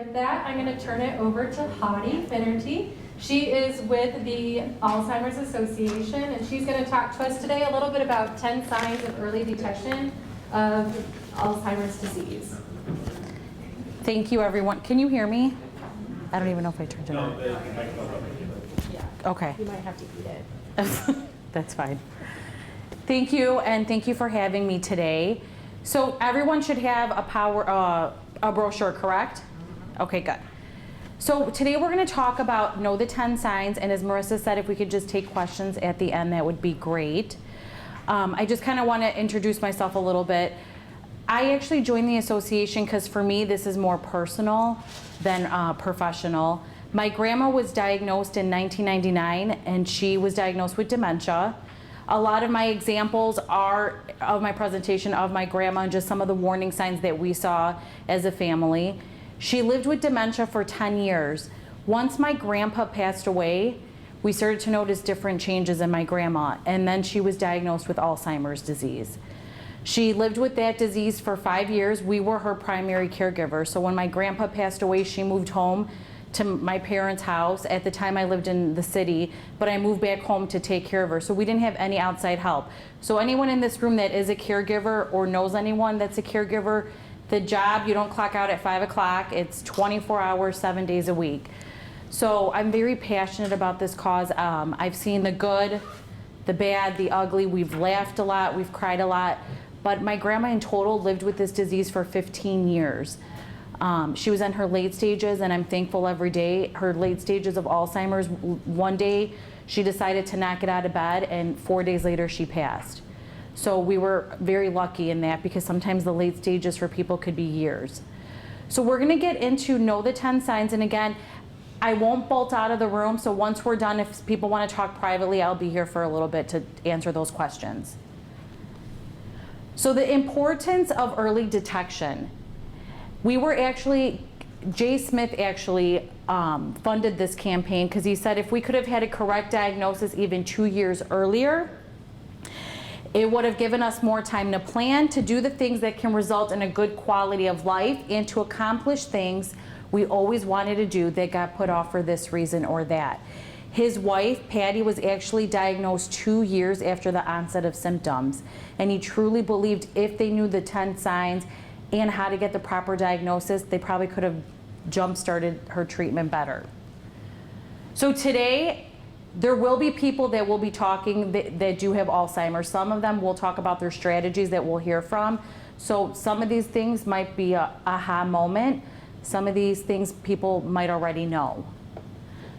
With that, I'm going to turn it over to Hadi Finnerty. She is with the Alzheimer's Association, and she's going to talk to us today a little bit about 10 signs of early detection of Alzheimer's disease. Thank you, everyone. Can you hear me? I don't even know if I turned it on. Yeah. Okay. You might have to eat it. That's fine. Thank you, and thank you for having me today. So everyone should have a brochure, correct? Okay, good. So today we're going to talk about know the 10 signs, and as Marissa said, if we could just take questions at the end, that would be great. I just kind of want to introduce myself a little bit. I actually joined the association because for me this is more personal than professional. My grandma was diagnosed in 1999, and she was diagnosed with dementia. A lot of my examples are of my presentation of my grandma and just some of the warning signs that we saw as a family. She lived with dementia for 10 years. Once my grandpa passed away, we started to notice different changes in my grandma, and then she was diagnosed with Alzheimer's disease. She lived with that disease for 5 years. We were her primary caregiver. So when my grandpa passed away, she moved home to my parents' house. At the time I lived in the city, but I moved back home to take care of her. So we didn't have any outside help. So anyone in this room that is a caregiver or knows anyone that's a caregiver, the job, you don't clock out at 5 o'clock. It's 24 hours, 7 days a week. So I'm very passionate about this cause. I've seen the good, the bad, the ugly. We've laughed a lot, we've cried a lot. But my grandma in total lived with this disease for 15 years. She was in her late stages, and I'm thankful every day. Her late stages of Alzheimer's, one day she decided to not get out of bed, and 4 days later she passed. So we were very lucky in that, because sometimes the late stages for people could be years. So we're gonna get into know the 10 signs, and again, I won't bolt out of the room, so once we're done, if people wanna talk privately, I'll be here for a little bit to answer those questions. So the importance of early detection. We were actually, Jay Smith actually funded this campaign because he said if we could have had a correct diagnosis even 2 years earlier, it would have given us more time to plan, to do the things that can result in a good quality of life, and to accomplish things we always wanted to do that got put off for this reason or that. His wife, Patty, was actually diagnosed 2 years after the onset of symptoms, and he truly believed if they knew the 10 signs and how to get the proper diagnosis, they probably could have jump-started her treatment better. So today, there will be people that will be talking that do have Alzheimer's. Some of them will talk about their strategies that we'll hear from. So some of these things might be a aha moment. Some of these things people might already know.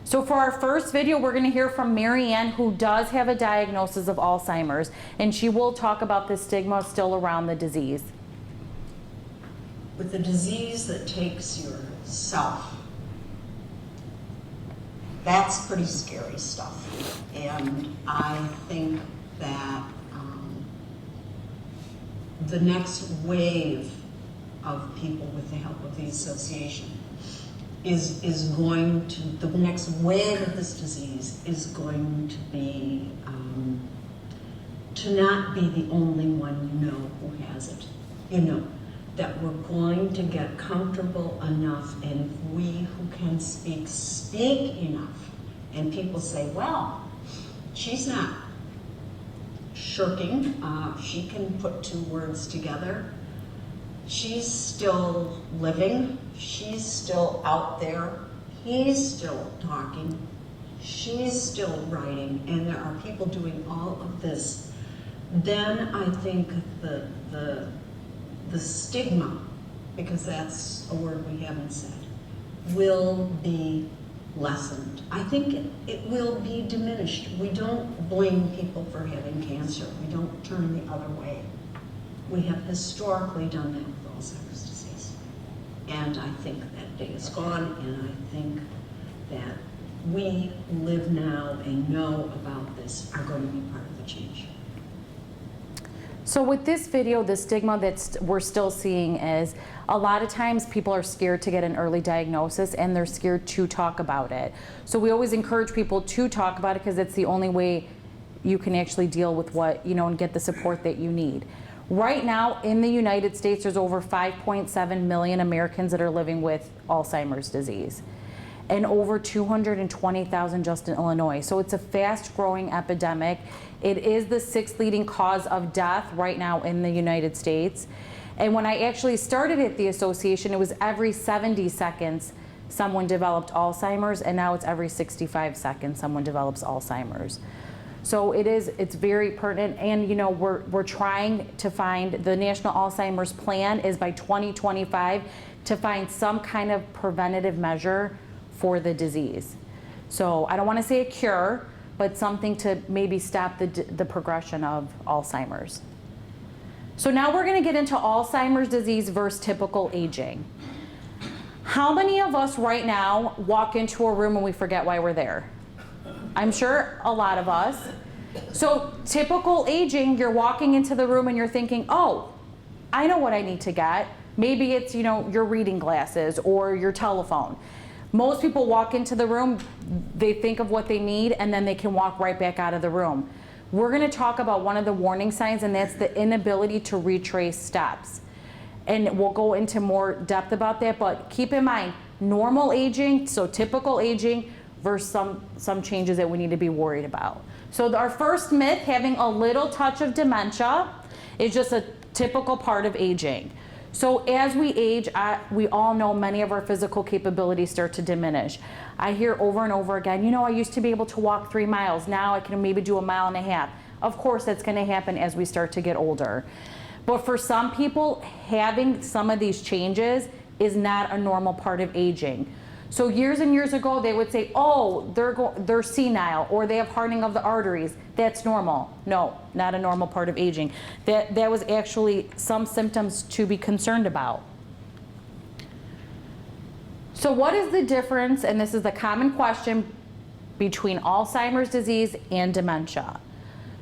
So for our first video, we're going to hear from Mary Ann, who does have a diagnosis of Alzheimer's, and she will talk about the stigma still around the disease. With a disease that takes yourself, that's pretty scary stuff. And I think that the next wave of people, with the help of the association, is going to, the next wave of this disease is going to be to not be the only one you know who has it. You know, that we're going to get comfortable enough, and we who can speak enough. And people say, well, she's not shirking. She can put 2 words together. She's still living. She's still out there. He's still talking. She's still writing. And there are people doing all of this. Then I think the stigma, because that's a word we haven't said, will be lessened. I think it will be diminished. We don't blame people for having cancer. We don't turn the other way. We have historically done that with Alzheimer's disease. And I think that day is gone, and I think that we who live now and know about this are going to be part of the change. So with this video, the stigma that we're still seeing is a lot of times people are scared to get an early diagnosis, and they're scared to talk about it. So we always encourage people to talk about it, because it's the only way you can actually deal with what, you know, and get the support that you need. Right now in the United States, there's over 5.7 million Americans that are living with Alzheimer's disease, and over 220,000 just in Illinois. So it's a fast growing epidemic. It is the 6th leading cause of death right now in the United States. And when I actually started at the association, it was every 70 seconds someone developed Alzheimer's, and now it's every 65 seconds someone develops Alzheimer's. So it's very pertinent, and you know, we're trying to find, the National Alzheimer's Plan is by 2025 to find some kind of preventative measure for the disease. So I don't want to say a cure, but something to maybe stop the progression of Alzheimer's. So now we're going to get into Alzheimer's disease versus typical aging. How many of us right now walk into a room and we forget why we're there? I'm sure a lot of us. So typical aging, you're walking into the room and you're thinking, oh, I know what I need to get. Maybe it's, you know, your reading glasses or your telephone. Most people walk into the room, they think of what they need, and then they can walk right back out of the room. We're going to talk about one of the warning signs, and that's the inability to retrace steps. And we'll go into more depth about that, but keep in mind, normal aging, so typical aging, versus some changes that we need to be worried about. So our first myth, having a little touch of dementia, is just a typical part of aging. So as we age, we all know many of our physical capabilities start to diminish. I hear over and over again, you know, I used to be able to walk 3 miles. Now I can maybe do 1.5 miles. Of course, that's going to happen as we start to get older. But for some people, having some of these changes is not a normal part of aging. So years and years ago, they would say, oh, they're senile, or they have hardening of the arteries. That's normal. No, not a normal part of aging. That was actually some symptoms to be concerned about. So what is the difference, and this is the common question, between Alzheimer's disease and dementia?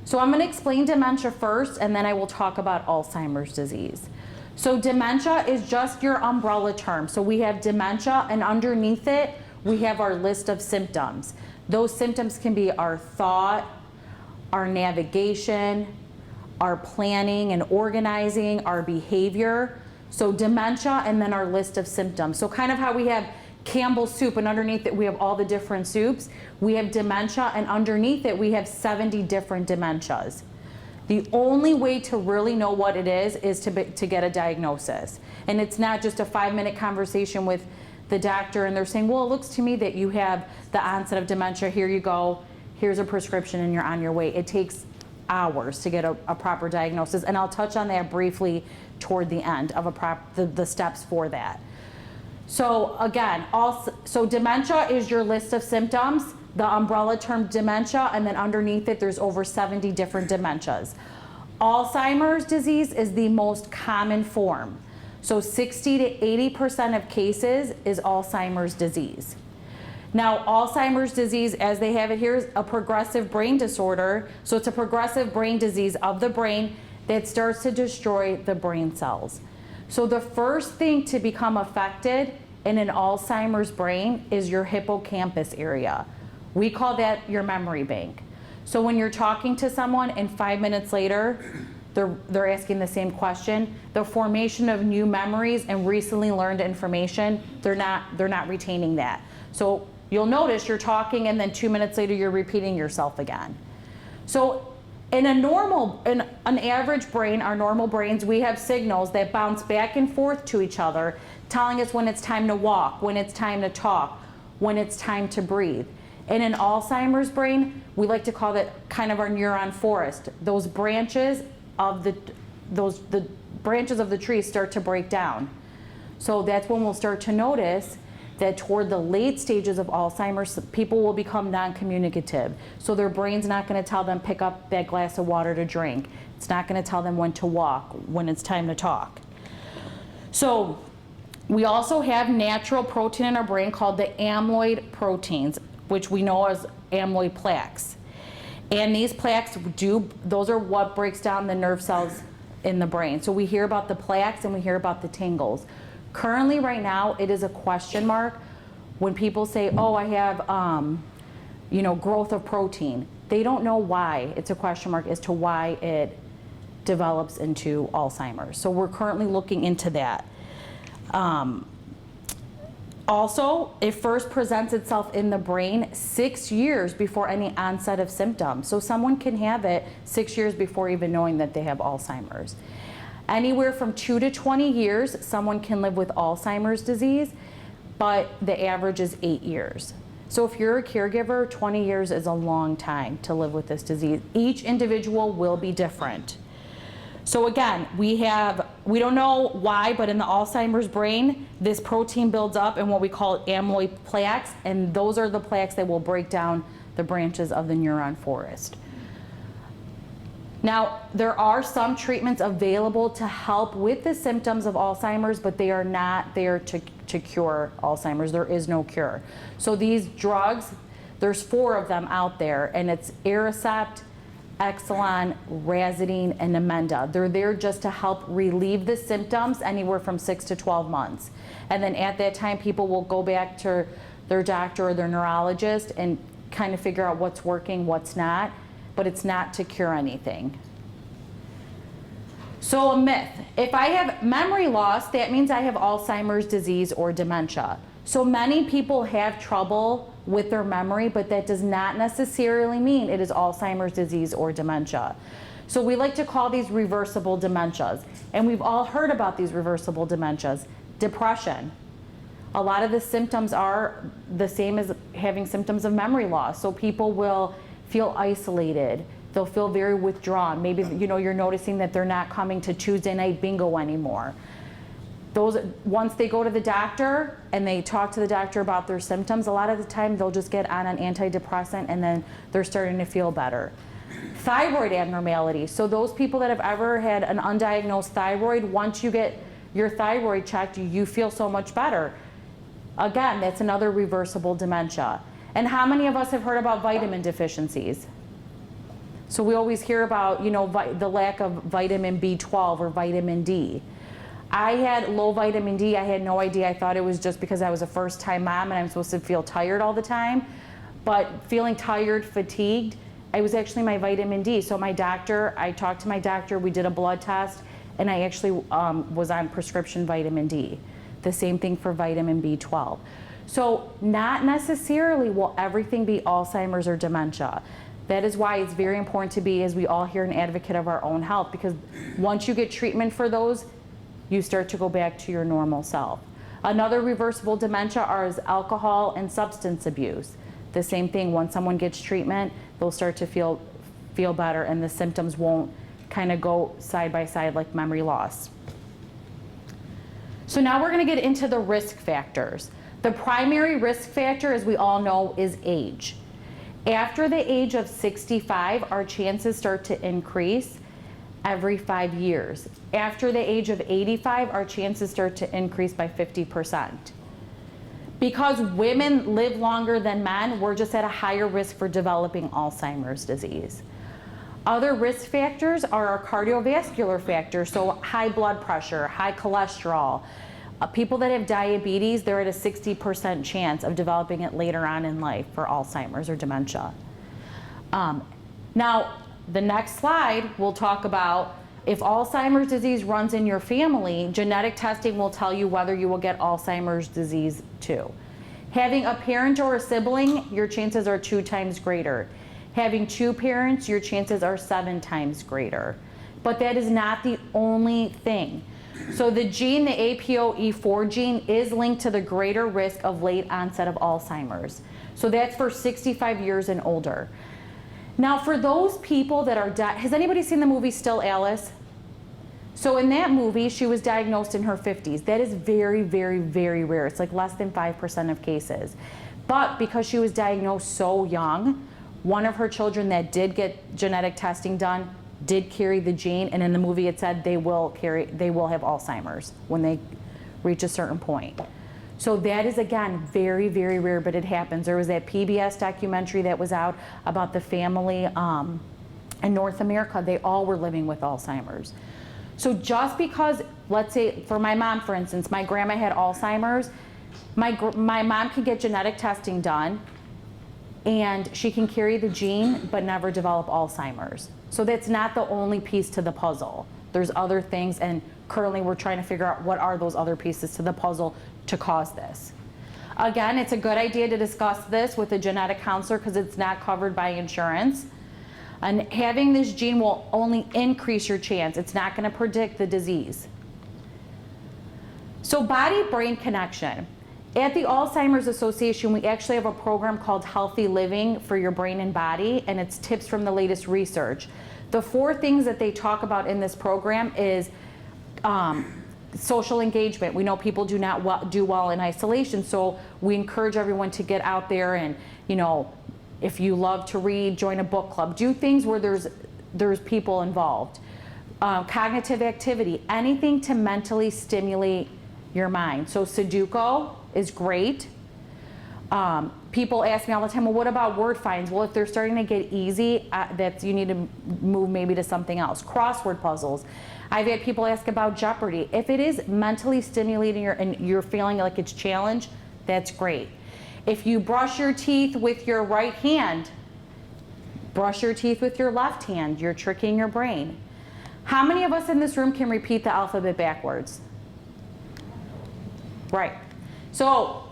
So I'm going to explain dementia first, and then I will talk about Alzheimer's disease. So dementia is just your umbrella term. So we have dementia, and underneath it, we have our list of symptoms. Those symptoms can be our thought, our navigation, our planning and organizing, our behavior. So dementia, and then our list of symptoms. So kind of how we have Campbell's soup, and underneath it we have all the different soups. We have dementia, and underneath it we have 70 different dementias. The only way to really know what it is to get a diagnosis. And it's not just a 5-minute conversation with the doctor and they're saying, well, it looks to me that you have the onset of dementia. Here you go. Here's a prescription and you're on your way. It takes hours to get a proper diagnosis. And I'll touch on that briefly toward the end of the steps for that. So again, so dementia is your list of symptoms, the umbrella term dementia, and then underneath it there's over 70 different dementias. Alzheimer's disease is the most common form. So 60 to 80% of cases is Alzheimer's disease. Now, Alzheimer's disease, as they have it here, is a progressive brain disorder. So it's a progressive brain disease of the brain that starts to destroy the brain cells. So the first thing to become affected in an Alzheimer's brain is your hippocampus area. We call that your memory bank. So when you're talking to someone and 5 minutes later, they're asking the same question, the formation of new memories and recently learned information, they're not retaining that. So you'll notice you're talking and then 2 minutes later you're repeating yourself again. So in an average brain, our normal brains, we have signals that bounce back and forth to each other, telling us when it's time to walk, when it's time to talk, when it's time to breathe. In an Alzheimer's brain, we like to call that kind of our neuron forest. Those branches of the branches of the tree start to break down. So that's when we'll start to notice that toward the late stages of Alzheimer's, people will become non-communicative. So their brain's not going to tell them pick up that glass of water to drink. It's not going to tell them when to walk, when it's time to talk. So we also have natural protein in our brain called the amyloid proteins, which we know as amyloid plaques. And these plaques those are what breaks down the nerve cells in the brain. So we hear about the plaques and we hear about the tangles. Currently, right now, it is a question mark when people say, oh, I have growth of protein. They don't know why. It's a question mark as to why develops into Alzheimer's. So we're currently looking into that. Also, it first presents itself in the brain 6 years before any onset of symptoms. So someone can have it 6 years before even knowing that they have Alzheimer's. Anywhere from 2 to 20 years, someone can live with Alzheimer's disease, but the average is 8 years. So if you're a caregiver, 20 years is a long time to live with this disease. Each individual will be different. So again, we don't know why, but in the Alzheimer's brain, this protein builds up in what we call amyloid plaques, and those are the plaques that will break down the branches of the neuron forest. Now, there are some treatments available to help with the symptoms of Alzheimer's, but they are not there to cure Alzheimer's. There is no cure. So these drugs, there's 4 of them out there, and it's Aricept, Exelon, Razidine, and Namenda. They're there just to help relieve the symptoms anywhere from 6 to 12 months. And then at that time, people will go back to their doctor or their neurologist and kind of figure out what's working, what's not, but it's not to cure anything. So a myth, if I have memory loss, that means I have Alzheimer's disease or dementia. So many people have trouble with their memory, but that does not necessarily mean it is Alzheimer's disease or dementia. So we like to call these reversible dementias. And we've all heard about these reversible dementias. Depression. A lot of the symptoms are the same as having symptoms of memory loss. So people will feel isolated. They'll feel very withdrawn. Maybe you're noticing that they're not coming to Tuesday night bingo anymore. Once they go to the doctor and they talk to the doctor about their symptoms, a lot of the time they'll just get on an antidepressant and then they're starting to feel better. Thyroid abnormalities. So those people that have ever had an undiagnosed thyroid, once you get your thyroid checked, you feel so much better. Again, that's another reversible dementia. And how many of us have heard about vitamin deficiencies? So we always hear about, the lack of vitamin B12 or vitamin D. I had low vitamin D. I had no idea. I thought it was just because I was a first-time mom and I'm supposed to feel tired all the time. But feeling tired, fatigued, it was actually my vitamin D. So I talked to my doctor, we did a blood test, and I actually was on prescription vitamin D. The same thing for vitamin B12. So not necessarily will everything be Alzheimer's or dementia. That is why it's very important to be, as we all hear, an advocate of our own health, because once you get treatment for those, you start to go back to your normal self. Another reversible dementia is alcohol and substance abuse. The same thing, once someone gets treatment, they'll start to feel better and the symptoms won't kind of go side by side like memory loss. So now we're going to get into the risk factors. The primary risk factor, as we all know, is age. After the age of 65, our chances start to increase every 5 years. After the age of 85, our chances start to increase by 50%. Because women live longer than men, we're just at a higher risk for developing Alzheimer's disease. Other risk factors are our cardiovascular factors, so high blood pressure, high cholesterol. People that have diabetes, they're at a 60% chance of developing it later on in life for Alzheimer's or dementia. Now, the next slide, we'll talk about if Alzheimer's disease runs in your family, genetic testing will tell you whether you will get Alzheimer's disease too. Having a parent or a sibling, your chances are 2 times greater. Having 2 parents, your chances are 7 times greater. But that is not the only thing. So the gene, the APOE4 gene, is linked to the greater risk of late onset of Alzheimer's. So that's for 65 years and older. Now for those people that are, has anybody seen the movie Still Alice? So in that movie, she was diagnosed in her 50s. That is very, very, very rare. It's like less than 5% of cases. But because she was diagnosed so young, one of her children that did get genetic testing done did carry the gene, and in the movie it said they will have Alzheimer's when they reach a certain point. So that is, again, very, very rare, but it happens. There was that PBS documentary that was out about the family in North America. They all were living with Alzheimer's. So just because, let's say, for my mom, for instance, my grandma had Alzheimer's, my mom can get genetic testing done, and she can carry the gene but never develop Alzheimer's. So that's not the only piece to the puzzle. There's other things, and currently we're trying to figure out what are those other pieces to the puzzle to cause this. Again, it's a good idea to discuss this with a genetic counselor because it's not covered by insurance. And having this gene will only increase your chance. It's not going to predict the disease. So body-brain connection. At the Alzheimer's Association, we actually have a program called Healthy Living for Your Brain and Body, and it's tips from the latest research. The 4 things that they talk about in this program is social engagement. We know people do not do well in isolation, so we encourage everyone to get out there and, you know, if you love to read, join a book club. Do things where there's people involved. Cognitive activity, anything to mentally stimulate your mind. So Sudoku is great. People ask me all the time, well, what about word finds? Well, if they're starting to get easy, you need to move maybe to something else. Crossword puzzles. I've had people ask about Jeopardy. If it is mentally stimulating and you're feeling like it's challenge, that's great. If you brush your teeth with your right hand, brush your teeth with your left hand. You're tricking your brain. How many of us in this room can repeat the alphabet backwards? Right. So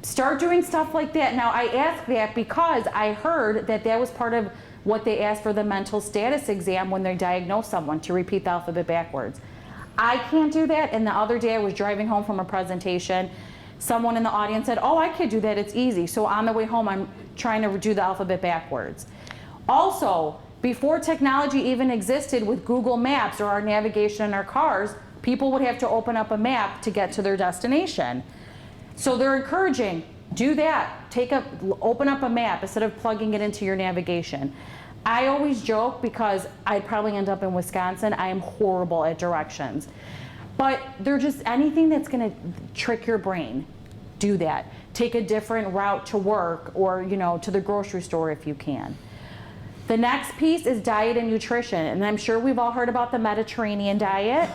start doing stuff like that. Now, I ask that because I heard that that was part of what they asked for the mental status exam when they diagnose someone, to repeat the alphabet backwards. I can't do that, and the other day I was driving home from a presentation. Someone in the audience said, oh, I could do that, it's easy. So on the way home, I'm trying to do the alphabet backwards. Also, before technology even existed with Google Maps or our navigation in our cars, people would have to open up a map to get to their destination. So they're encouraging, do that. Open up a map instead of plugging it into your navigation. I always joke because I'd probably end up in Wisconsin. I am horrible at directions. But they're just anything that's going to trick your brain. Do that. Take a different route to work or, you know, to the grocery store if you can. The next piece is diet and nutrition. And I'm sure we've all heard about the Mediterranean diet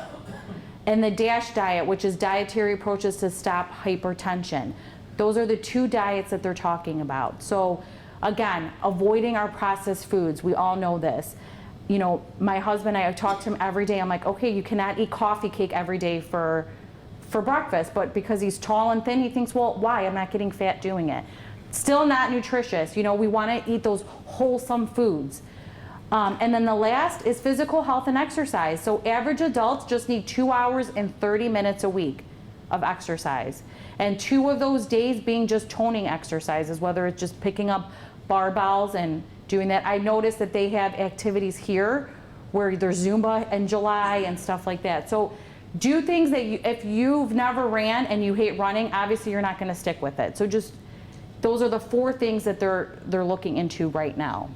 and the DASH diet, which is dietary approaches to stop hypertension. Those are the 2 diets that they're talking about. So again, avoiding our processed foods. We all know this. You know, my husband, I talk to him every day. I'm like, okay, you cannot eat coffee cake every day for breakfast, but because he's tall and thin, he thinks, well, why? I'm not getting fat doing it. Still not nutritious. You know, we want to eat those wholesome foods. And then the last is physical health and exercise. So average adults just need 2 hours and 30 minutes a week of exercise. And 2 of those days being just toning exercises, whether it's just picking up barbells and doing that. I noticed that they have activities here where there's Zumba in July and stuff like that. So do things that if you've never ran and you hate running, obviously you're not going to stick with it. So just those are the 4 things that they're looking into right now.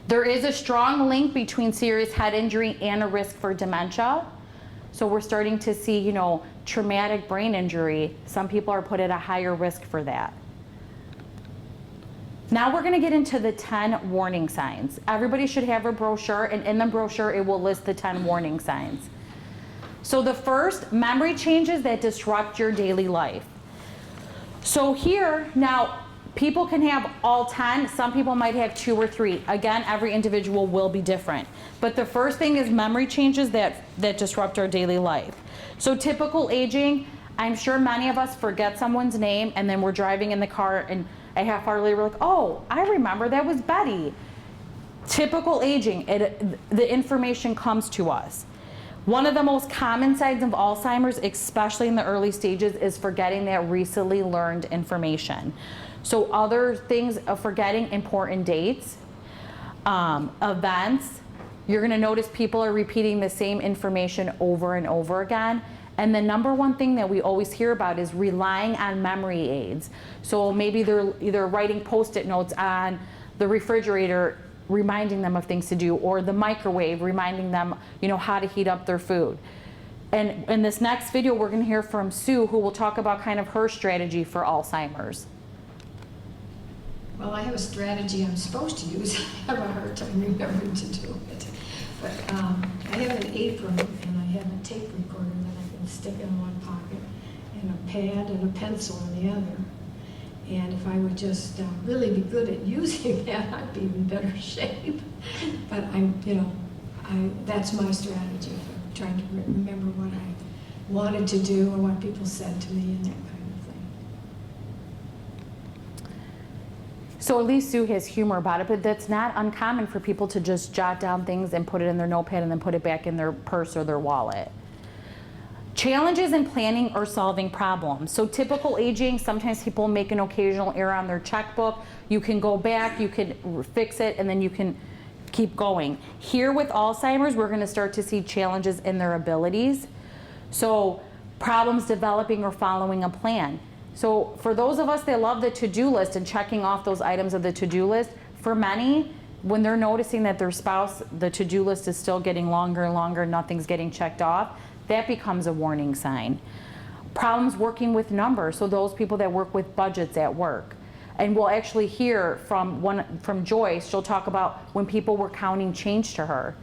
There is a strong link between serious head injury and a risk for dementia. So we're starting to see, you know, traumatic brain injury. Some people are put at a higher risk for that. Now we're going to get into the 10 warning signs. Everybody should have a brochure, and in the brochure it will list the 10 warning signs. So the first, memory changes that disrupt your daily life. So here, now, people can have all 10. Some people might have 2 or 3. Again, every individual will be different. But the first thing is memory changes that disrupt our daily life. So typical aging, I'm sure many of us forget someone's name, and then we're driving in the car, and a half hour later we're like, oh, I remember, that was Betty. Typical aging, the information comes to us. One of the most common signs of Alzheimer's, especially in the early stages, is forgetting that recently learned information. So other things of forgetting important dates, events. You're going to notice people are repeating the same information over and over again. And the number one thing that we always hear about is relying on memory aids. So maybe they're either writing Post-it notes on the refrigerator, reminding them of things to do, or the microwave, reminding them, you know, how to heat up their food. And in this next video, we're going to hear from Sue, who will talk about kind of her strategy for Alzheimer's. Well, I have a strategy I'm supposed to use. I have a hard time remembering to do it. But I have an apron, and I have a tape recorder that I can stick in one pocket, and a pad and a pencil in the other. And if I would just really be good at using that, I'd be in better shape. But that's my strategy for trying to remember what I wanted to do or what people said to me and that kind of thing. So at least Sue has humor about it, but that's not uncommon for people to just jot down things and put it in their notepad and then put it back in their purse or their wallet. Challenges in planning or solving problems. So typical aging, sometimes people make an occasional error on their checkbook. You can go back, you can fix it, and then you can keep going. Here with Alzheimer's, we're gonna start to see challenges in their abilities. So problems developing or following a plan. So for those of us that love the to-do list and checking off those items of the to-do list, for many, when they're noticing that their spouse, the to-do list is still getting longer and longer, nothing's getting checked off, that becomes a warning sign. Problems working with numbers, so those people that work with budgets at work. And we'll actually hear from Joyce, she'll talk about when people were counting change to her.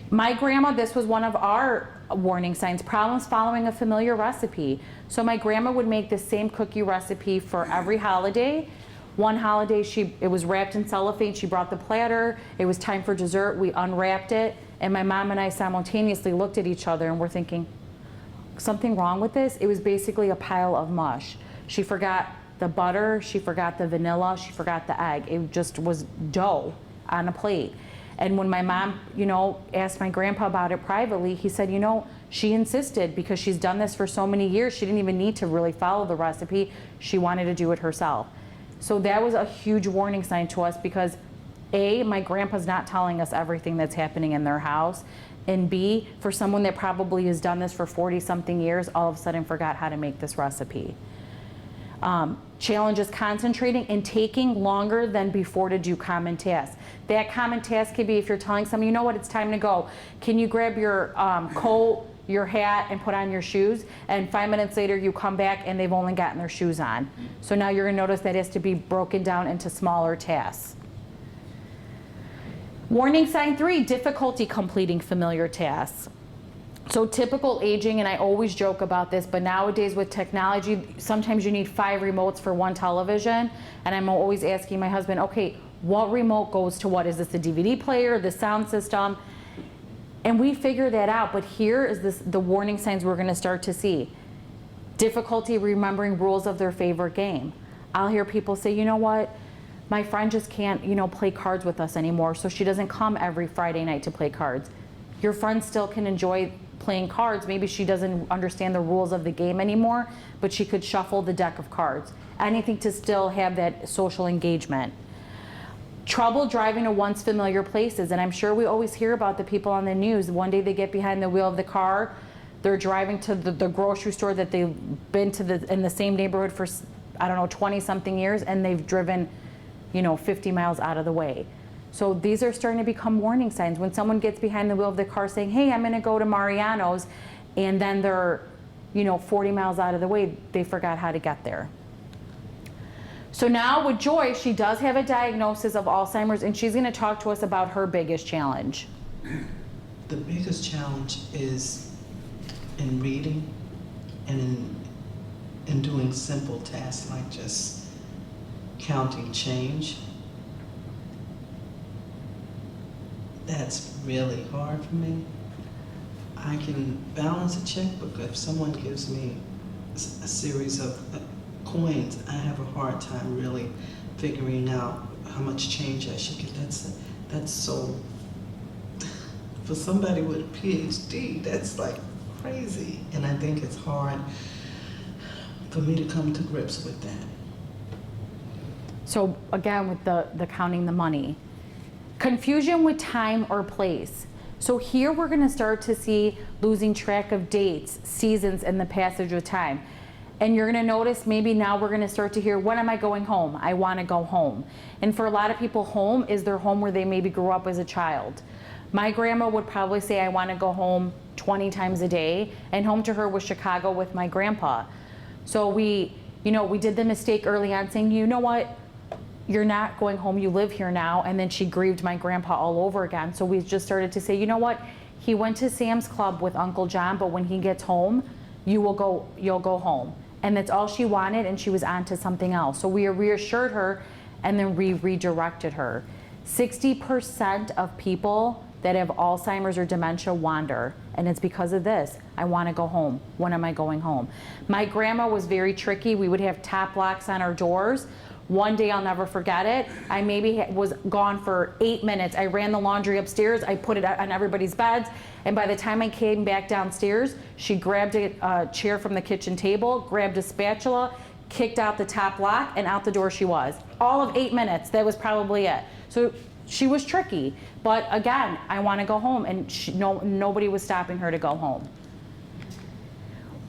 My grandma, this was one of our warning signs, problems following a familiar recipe. So my grandma would make the same cookie recipe for every holiday. One holiday, it was wrapped in cellophane, she brought the platter, it was time for dessert, we unwrapped it, and my mom and I simultaneously looked at each other and we're thinking, something wrong with this? It was basically a pile of mush. She forgot the butter, she forgot the vanilla, she forgot the egg. It just was dough on a plate. And when my mom, asked my grandpa about it privately, he said, she insisted because she's done this for so many years, she didn't even need to really follow the recipe. She wanted to do it herself. So that was a huge warning sign to us because A, my grandpa's not telling us everything that's happening in their house. And B, for someone that probably has done this for 40-something years, all of a sudden forgot how to make this recipe. Challenges concentrating and taking longer than before to do common tasks. That common task could be if you're telling someone, you know what, it's time to go. Can you grab your coat, your hat, and put on your shoes? And 5 minutes later you come back and they've only gotten their shoes on. So now you're gonna notice that has to be broken down into smaller tasks. Warning sign 3, difficulty completing familiar tasks. So typical aging, and I always joke about this, but nowadays with technology, sometimes you need 5 remotes for one television, and I'm always asking my husband, okay, what remote goes to what? Is this the DVD player, the sound system? And we figure that out, but here is the warning signs we're gonna start to see. Difficulty remembering rules of their favorite game. I'll hear people say, you know what? My friend just can't, play cards with us anymore, so she doesn't come every Friday night to play cards. Your friend still can enjoy playing cards. Maybe she doesn't understand the rules of the game anymore, but she could shuffle the deck of cards. Anything to still have that social engagement. Trouble driving to once familiar places, and I'm sure we always hear about the people on the news. One day they get behind the wheel of the car, they're driving to the grocery store that they've been to in the same neighborhood for, 20-something years, and they've driven 50 miles out of the way. So these are starting to become warning signs. When someone gets behind the wheel of the car saying, hey, I'm gonna go to Mariano's, and then they're 40 miles out of the way, they forgot how to get there. So now with Joy, she does have a diagnosis of Alzheimer's, and she's gonna talk to us about her biggest challenge. The biggest challenge is in reading and in doing simple tasks like just counting change. That's really hard for me. I can balance a checkbook. If someone gives me a series of coins, I have a hard time really figuring out how much change I should get. That's so, for somebody with a PhD, that's like crazy. And I think it's hard for me to come to grips with that. So again, with the counting the money. Confusion with time or place. So here we're gonna start to see losing track of dates, seasons, and the passage of time. And you're gonna notice maybe now we're gonna start to hear, when am I going home? I wanna go home. And for a lot of people, home is their home where they maybe grew up as a child. My grandma would probably say, I wanna go home 20 times a day, and home to her was Chicago with my grandpa. So we did the mistake early on saying, you know what? You're not going home, you live here now. And then she grieved my grandpa all over again. So we just started to say, you know what? He went to Sam's Club with Uncle John, but when he gets home, you'll go home. and that's all she wanted, and she was on to something else. So we reassured her, and then we redirected her. 60% of people that have Alzheimer's or dementia wander, and it's because of this. I want to go home. When am I going home? My grandma was very tricky. We would have top locks on our doors. One day, I'll never forget it. I maybe was gone for 8 minutes. I ran the laundry upstairs. I put it on everybody's beds. And by the time I came back downstairs, she grabbed a chair from the kitchen table, grabbed a spatula, kicked out the top lock, and out the door she was. All of 8 minutes. That was probably it. So she was tricky. But again, I want to go home. And nobody was stopping her to go home.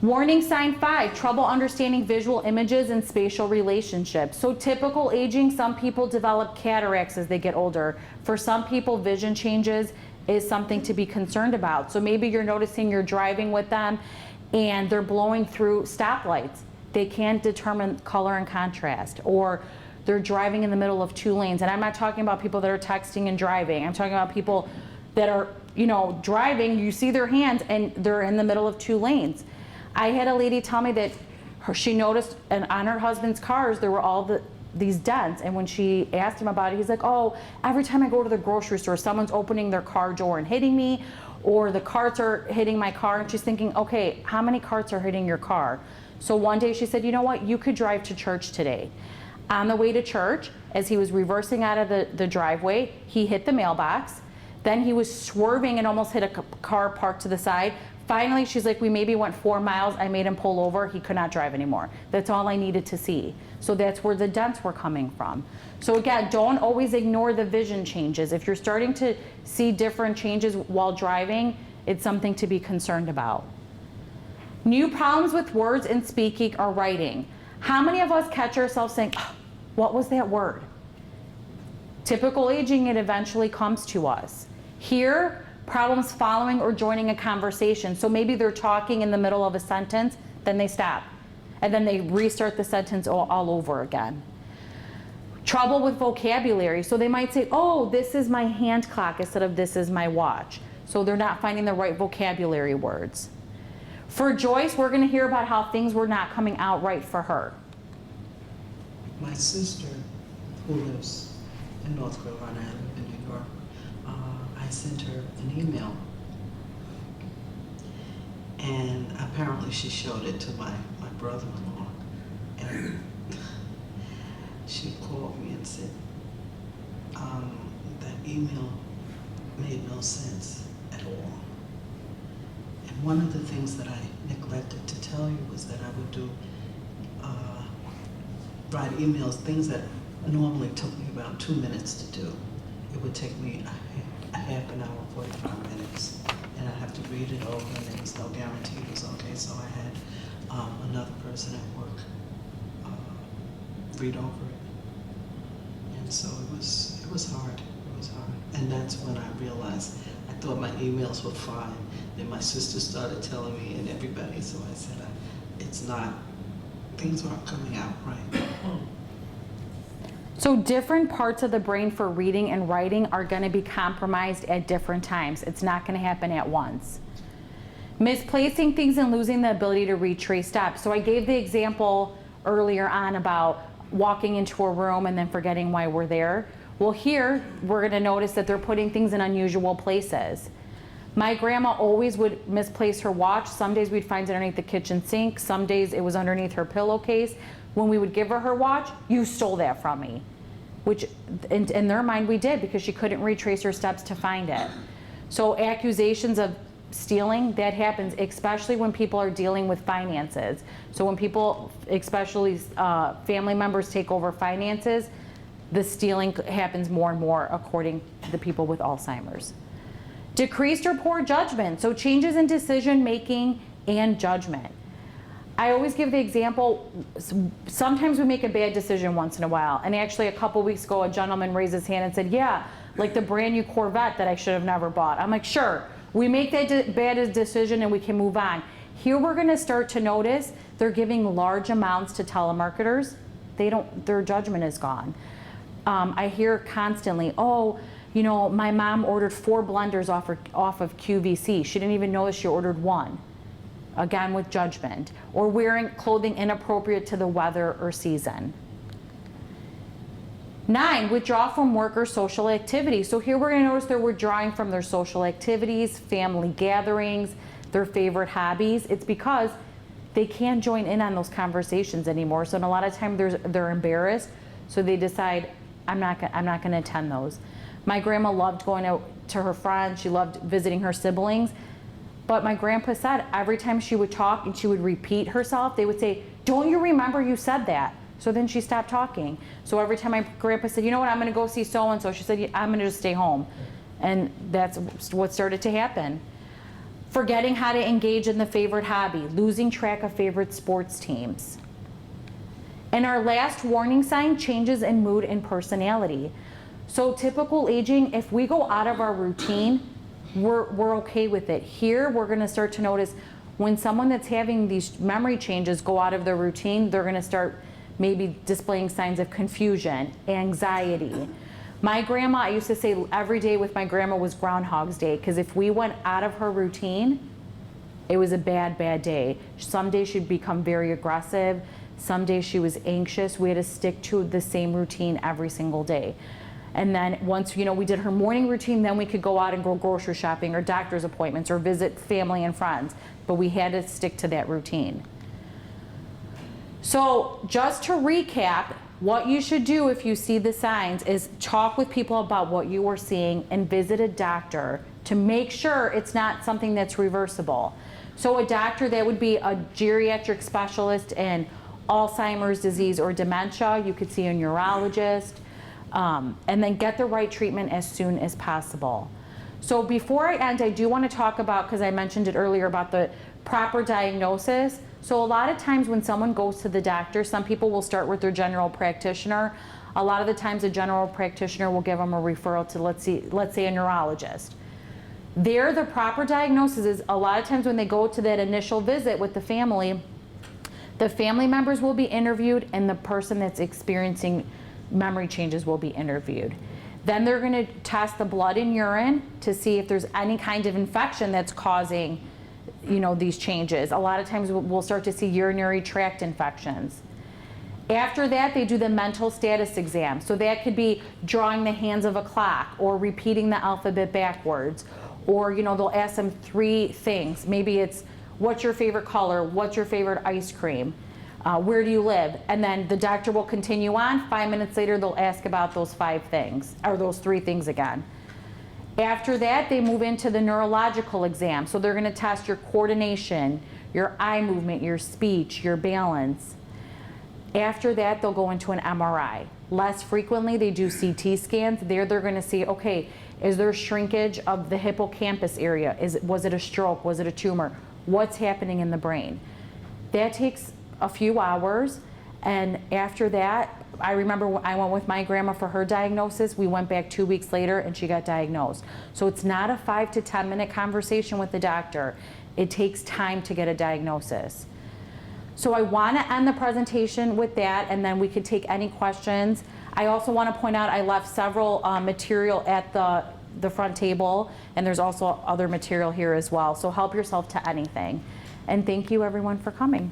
Warning sign 5, trouble understanding visual images and spatial relationships. So typical aging, some people develop cataracts as they get older. For some people, vision changes is something to be concerned about. So maybe you're noticing you're driving with them and they're blowing through stoplights. They can't determine color and contrast, or they're driving in the middle of 2 lanes. And I'm not talking about people that are texting and driving. I'm talking about people that are, driving, you see their hands and they're in the middle of 2 lanes. I had a lady tell me that she noticed on her husband's cars there were all these dents, and when she asked him about it, he's like, oh, every time I go to the grocery store, someone's opening their car door and hitting me, or the carts are hitting my car. And she's thinking, okay, how many carts are hitting your car? So one day she said, you know what, you could drive to church today. On the way to church, as he was reversing out of the driveway, he hit the mailbox. Then he was swerving and almost hit a car parked to the side. Finally, she's like, we maybe went 4 miles. I made him pull over. He could not drive anymore. That's all I needed to see. So that's where the dents were coming from. So again, don't always ignore the vision changes. If you're starting to see different changes while driving, it's something to be concerned about. New problems with words and speaking or writing. How many of us catch ourselves saying, oh, what was that word? Typical aging, it eventually comes to us. Here, problems following or joining a conversation. So maybe they're talking in the middle of a sentence, then they stop. And then they restart the sentence all over again. Trouble with vocabulary. So they might say, oh, this is my hand clock instead of this is my watch. So they're not finding the right vocabulary words. For Joyce, we're going to hear about how things were not coming out right for her. My sister, who lives in North Carolina, I live in New York, I sent her an email, and apparently she showed it to my brother-in-law, and she called me and said, that email made no sense at all. And one of the things that I neglected to tell you was that I would do write emails, things that normally took me about 2 minutes to do. It would take me a half an hour, 45 minutes, and I'd have to read it over, and there was no guarantee it was okay, so I had another person at work read over it. And so it was hard, it was hard. And that's when I realized, I thought my emails were fine, then my sister started telling me and everybody, so I said, it's not, things aren't coming out right. So different parts of the brain for reading and writing are going to be compromised at different times. It's not going to happen at once. Misplacing things and losing the ability to retrace steps. So I gave the example earlier on about walking into a room and then forgetting why we're there. Well, here we're going to notice that they're putting things in unusual places. My grandma always would misplace her watch. Some days we'd find it underneath the kitchen sink. Some days it was underneath her pillowcase. When we would give her watch, you stole that from me. Which in their mind we did, because she couldn't retrace her steps to find it. So accusations of stealing, that happens, especially when people are dealing with finances. So when people, especially family members, take over finances, the stealing happens more and more according to the people with Alzheimer's. Decreased or poor judgment, so changes in decision making and judgment. I always give the example, sometimes we make a bad decision once in a while, and actually a couple weeks ago a gentleman raised his hand and said, yeah, like the brand new Corvette that I should have never bought. I'm like, sure, we make that bad decision and we can move on. Here we're going to start to notice they're giving large amounts to telemarketers. Their judgment is gone. I hear constantly, oh, you know, my mom ordered 4 blenders off of QVC. She didn't even notice she ordered 1. again with judgment, or wearing clothing inappropriate to the weather or season. 9, withdraw from work or social activities. So here we're going to notice they're withdrawing from their social activities, family gatherings, their favorite hobbies. It's because they can't join in on those conversations anymore. So in a lot of times they're embarrassed, so they decide, I'm not going to attend those. My grandma loved going out to her friends. She loved visiting her siblings. But my grandpa said every time she would talk and she would repeat herself, they would say, don't you remember you said that? So then she stopped talking. So every time my grandpa said, you know what, I'm going to go see so-and-so, she said, I'm going to just stay home. And that's what started to happen. Forgetting how to engage in the favorite hobby, losing track of favorite sports teams. And our last warning sign, changes in mood and personality. So typical aging, if we go out of our routine, we're okay with it. Here, we're going to start to notice when someone that's having these memory changes go out of their routine, they're going to start maybe displaying signs of confusion, anxiety. My grandma, I used to say every day with my grandma was Groundhog's Day, because if we went out of her routine, it was a bad, bad day. Some days she'd become very aggressive. Some days she was anxious. We had to stick to the same routine every single day. And then once, we did her morning routine, then we could go out and go grocery shopping or doctor's appointments or visit family and friends. But we had to stick to that routine. So just to recap, what you should do if you see the signs is talk with people about what you are seeing and visit a doctor to make sure it's not something that's reversible. So a doctor, that would be a geriatric specialist in Alzheimer's disease or dementia. You could see a neurologist, and then get the right treatment as soon as possible. So before I end, I do want to talk about, because I mentioned it earlier, about the proper diagnosis. So a lot of times when someone goes to the doctor, some people will start with their general practitioner. A lot of the times a general practitioner will give them a referral to, let's say a neurologist. There, the proper diagnosis is, a lot of times when they go to that initial visit with the family members will be interviewed and the person that's experiencing memory changes will be interviewed. Then they're going to test the blood and urine to see if there's any kind of infection that's causing these changes. A lot of times we'll start to see urinary tract infections. After that, they do the mental status exam. So that could be drawing the hands of a clock or repeating the alphabet backwards. Or, they'll ask them 3 things. Maybe it's, what's your favorite color? What's your favorite ice cream? Where do you live? And then the doctor will continue on. 5 minutes later, they'll ask about those 5 things, or those 3 things again. After that, they move into the neurological exam. So they're going to test your coordination, your eye movement, your speech, your balance. After that, they'll go into an MRI. Less frequently, they do CT scans. There, they're going to see, okay, is there shrinkage of the hippocampus area? Was it a stroke? Was it a tumor? What's happening in the brain? That takes a few hours. And after that, I remember when I went with my grandma for her diagnosis. We went back 2 weeks later and she got diagnosed. So it's not a 5 to 10 minute conversation with the doctor. It takes time to get a diagnosis. So I want to end the presentation with that, and then we could take any questions. I also want to point out I left several material at the front table, and there's also other material here as well. So help yourself to anything. And thank you everyone for coming.